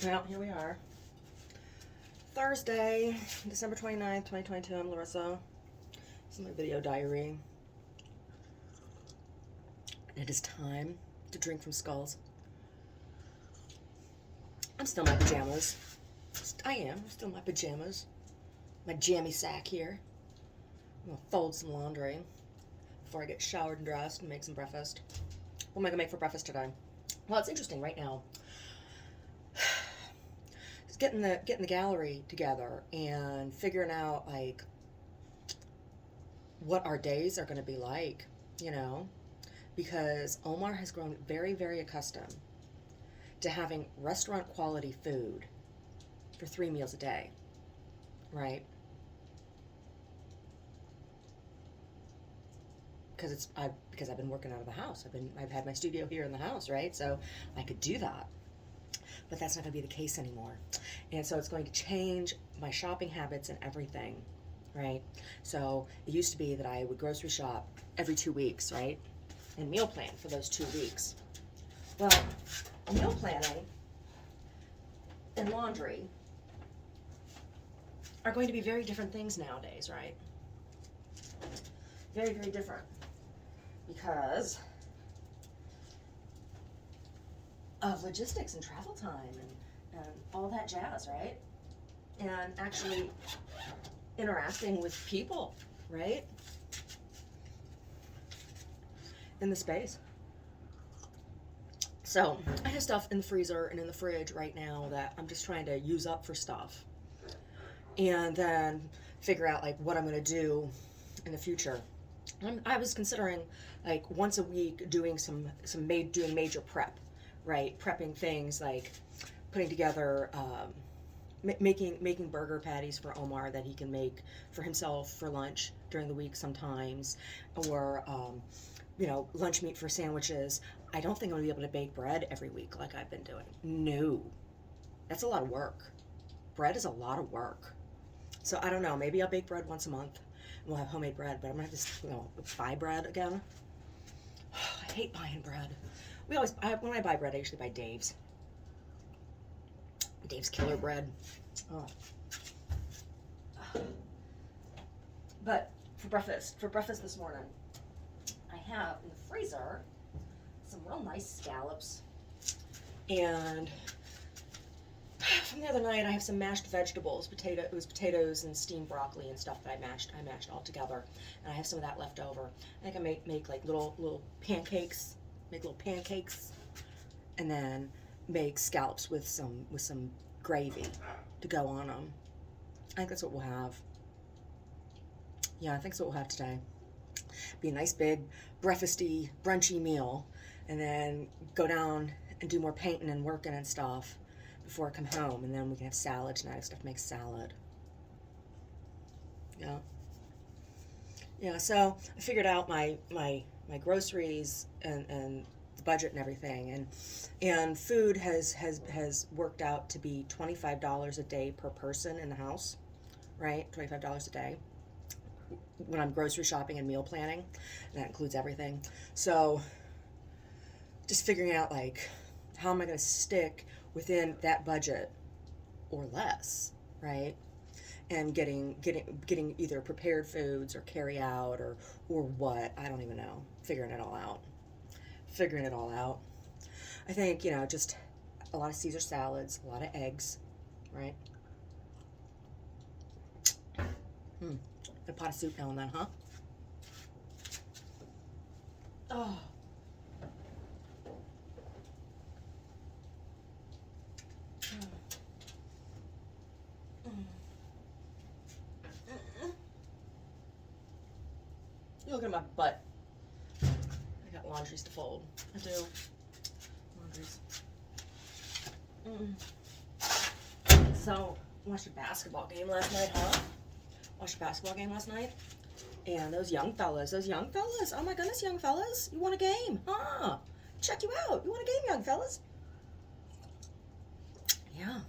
Well, here we are. Thursday, December 29th, 2022. I'm Larissa. This is my video diary. It is time to drink from skulls. I'm still in my pajamas. I'm still in my pajamas. My jammy sack here. I'm gonna fold some laundry before I get showered and dressed and make some breakfast. What am I gonna make for breakfast today? Well, it's interesting right now. It's getting the gallery together and figuring out like what our days are gonna be like, you know, because Omar has grown very, very accustomed to having restaurant quality food for 3 meals a day, right? Because I've been working out of the house. I've had my studio here in the house, right? So I could do that. But that's not going to be the case anymore. And so it's going to change my shopping habits and everything, right? So it used to be that I would grocery shop every 2 weeks, right? And meal plan for those 2 weeks. Well, meal planning and laundry are going to be very different things nowadays, right? Very, very different. Because of logistics and travel time and all that jazz, right? And actually interacting with people, right? In the space. So I have stuff in the freezer and in the fridge right now that I'm just trying to use up for stuff. And then figure out like what I'm gonna do in the future. I was considering like once a week doing doing major prep, right? Prepping things like putting together, making burger patties for Omar that he can make for himself for lunch during the week sometimes, or lunch meat for sandwiches. I don't think I'm gonna be able to bake bread every week like I've been doing. No, that's a lot of work. Bread is a lot of work. So I don't know. Maybe I'll bake bread once a month. We'll have homemade bread, but I'm gonna have to buy bread again. I hate buying bread. When I buy bread, I usually buy Dave's. Dave's Killer Bread. Oh. But for breakfast this morning, I have in the freezer some real nice scallops, and from the other night, I have some mashed vegetables. It was potatoes and steamed broccoli and stuff that I mashed all together, and I have some of that left over. I think I make like little pancakes, and then make scallops with some gravy to go on them. I think that's what we'll have. Yeah, I think that's what we'll have today. Be a nice big breakfasty, brunchy meal, and then go down and do more painting and working and stuff before I come home, and then we can have salad tonight. I have stuff to make salad. Yeah. So I figured out my groceries and the budget and everything, and food has worked out to be $25 a day per person in the house, right? $25 a day when I'm grocery shopping and meal planning, and that includes everything. So just figuring out like how am I going to stick within that budget or less, right? And getting either prepared foods or carry out or what, I don't even know. Figuring it all out. I think, just a lot of Caesar salads, a lot of eggs, right? A pot of soup now and then, huh? Oh. You look at my butt. I got laundries to fold. I do. Laundries. So, watched a basketball game last night, huh? And those young fellas. Oh my goodness, young fellas. You want a game? Huh? Check you out. You want a game, young fellas? Yeah.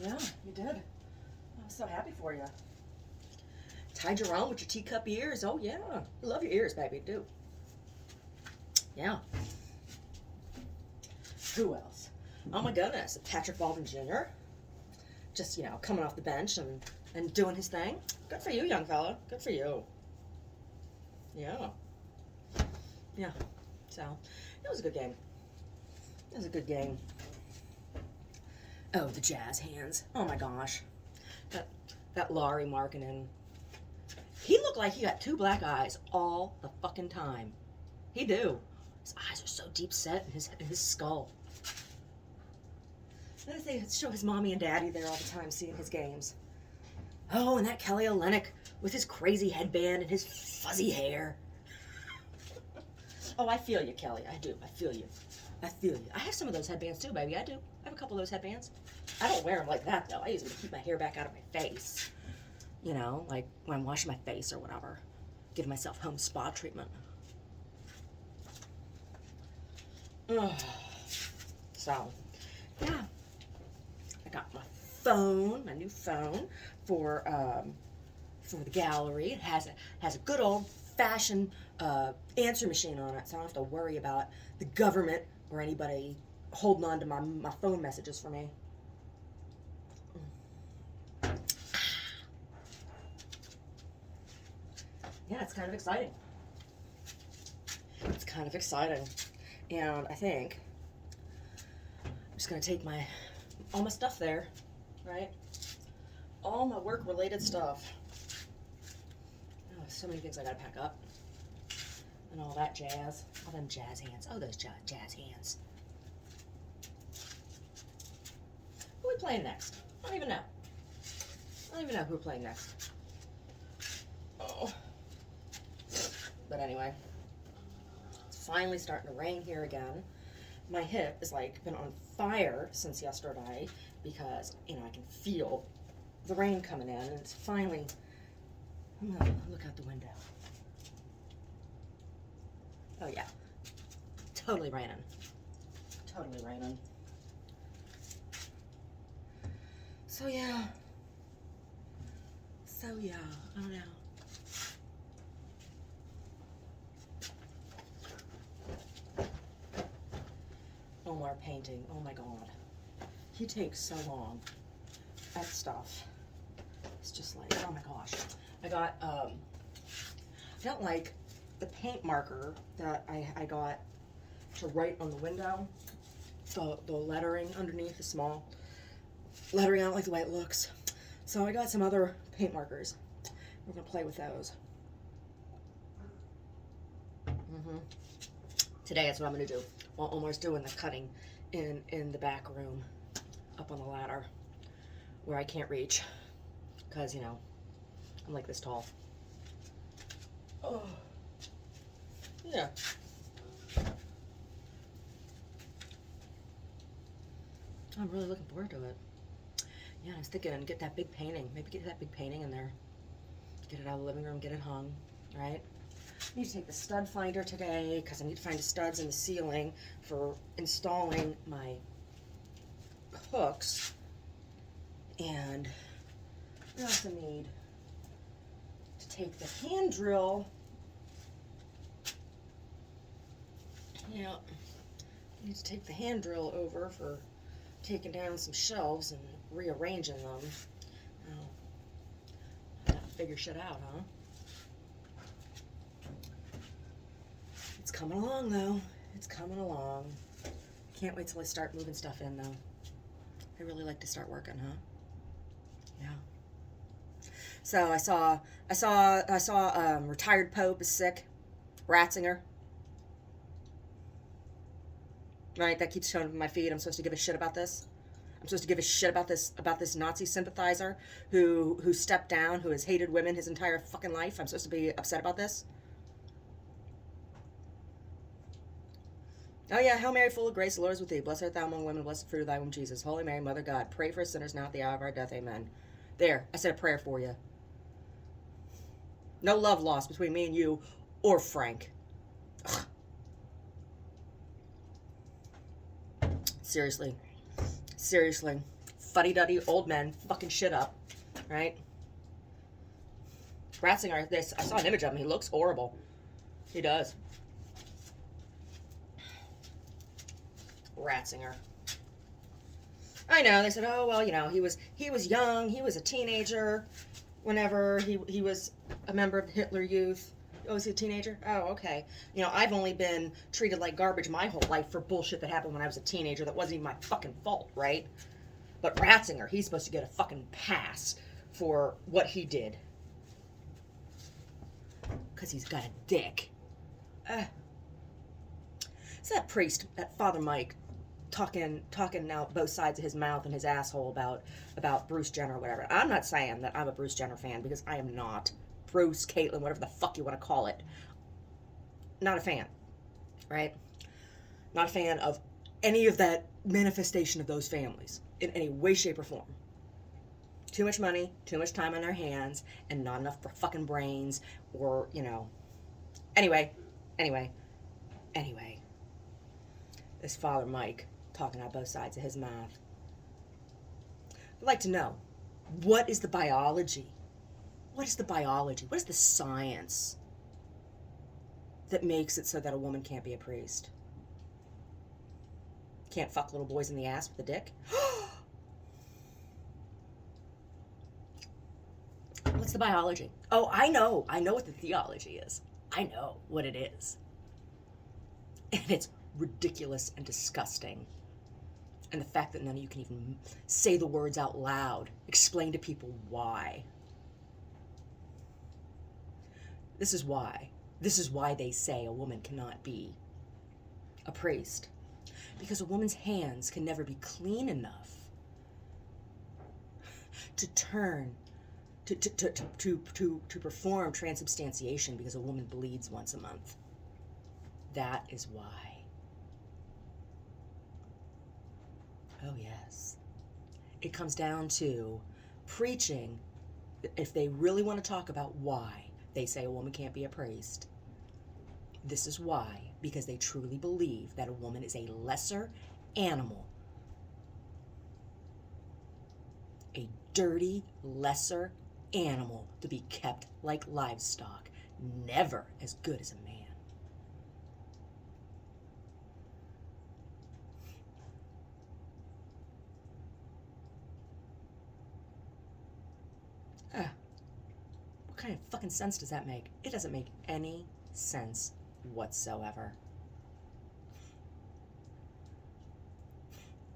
Yeah, you did. I'm so happy for you. Tied your own with your teacup ears. Oh, yeah. I love your ears, baby. Do. Yeah. Who else? Oh my goodness, Patrick Baldwin Jr. Just, coming off the bench and doing his thing. Good for you, young fella. Good for you. Yeah. Yeah. So, it was a good game. It was a good game. Oh, the Jazz hands. Oh my gosh. That Laurie Markkinen. He looked like he got 2 black eyes all the fucking time. He do. His eyes are so deep set in his skull. They show his mommy and daddy there all the time seeing his games. Oh, and that Kelly Olynyk with his crazy headband and his fuzzy hair. Oh, I feel you, Kelly. I do. I feel you. I feel you. I have some of those headbands too, baby. I do. I have a couple of those headbands. I don't wear them like that, though. I use them to keep my hair back out of my face. Like when I'm washing my face or whatever. Give myself home spa treatment. Ugh. So, yeah. I got my phone, my new phone, for the gallery. It has a good old-fashioned answer machine on it, so I don't have to worry about the government or anybody holding on to my phone messages for me. Yeah, it's kind of exciting. It's kind of exciting. And I think I'm just going to take all my stuff there, right? All my work-related stuff. Oh, so many things I got to pack up. And all that jazz. All them jazz hands. Oh, those jazz hands. Who are we playing next? I don't even know. I don't even know who we're playing next. Oh. But anyway, it's finally starting to rain here again. My hip is been on fire since yesterday because, I can feel the rain coming in, and it's finally, I'm gonna look out the window. Oh yeah, totally raining. Totally raining. So yeah, I don't know. Omar painting, oh my god. He takes so long at stuff. It's just oh my gosh. I got the paint marker that I got to write on the window. The lettering underneath, the small lettering. I don't like the way it looks. So I got some other paint markers. We're gonna play with those. Today that's what I'm gonna do. While Omar's doing the cutting in the back room, up on the ladder, where I can't reach, because I'm like this tall. Oh, yeah. I'm really looking forward to it. Yeah, I was thinking, get that big painting. Maybe get that big painting in there. Get it out of the living room, get it hung, right? I need to take the stud finder today because I need to find the studs in the ceiling for installing my hooks. And I also need to take the hand drill. Yeah, I need to take the hand drill over for taking down some shelves and rearranging them. Oh, I gotta figure shit out, huh? It's coming along, though. It's coming along. Can't wait till I start moving stuff in, though. I really like to start working, huh? Yeah. So I saw retired Pope is sick. Ratzinger. Right, that keeps showing up in my feed. I'm supposed to give a shit about this. I'm supposed to give a shit about this Nazi sympathizer who stepped down, who has hated women his entire fucking life. I'm supposed to be upset about this. Oh yeah, Hail Mary, full of grace, the Lord is with thee. Blessed art thou among women, blessed the fruit of thy womb, Jesus. Holy Mary, Mother of God, pray for us sinners now at the hour of our death. Amen. There, I said a prayer for you. No love lost between me and you or Frank. Ugh. Seriously. Fuddy-duddy old men fucking shit up, right? Ratzinger, I saw an image of him. He looks horrible. He does. Ratzinger. I know. They said, oh well, he was young. He was a teenager whenever he was a member of the Hitler Youth. Oh, was he a teenager? Oh, okay. I've only been treated like garbage my whole life for bullshit that happened when I was a teenager that wasn't even my fucking fault, right? But Ratzinger, he's supposed to get a fucking pass for what he did. Because he's got a dick. So that priest, that Father Mike, talking out both sides of his mouth and his asshole about Bruce Jenner or whatever. I'm not saying that I'm a Bruce Jenner fan, because I am not. Bruce, Caitlyn, whatever the fuck you want to call it. Not a fan, right? Not a fan of any of that manifestation of those families in any way, shape, or form. Too much money, too much time on their hands, and not enough fucking brains, or, Anyway. This Father Mike, talking out both sides of his mouth. I'd like to know, what is the biology? What is the biology? What is the science that makes it so that a woman can't be a priest? Can't fuck little boys in the ass with a dick? What's the biology? Oh, I know what the theology is. I know what it is. And it's ridiculous and disgusting. And the fact that none of you can even say the words out loud, explain to people why. This is why. This is why they say a woman cannot be a priest. Because a woman's hands can never be clean enough to perform transubstantiation, because a woman bleeds once a month. That is why. Oh, yes. It comes down to preaching. If they really want to talk about why they say a woman can't be a priest, this is why. Because they truly believe that a woman is a lesser animal. A dirty, lesser animal to be kept like livestock. Never as good as a man. What kind of fucking sense does that make? It doesn't make any sense whatsoever.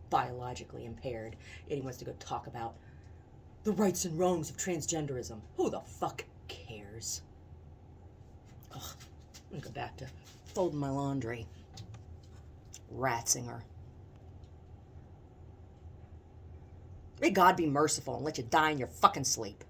Biologically impaired. And he wants to go talk about the rights and wrongs of transgenderism. Who the fuck cares? Ugh, I'm gonna go back to folding my laundry. Ratzinger. May God be merciful and let you die in your fucking sleep.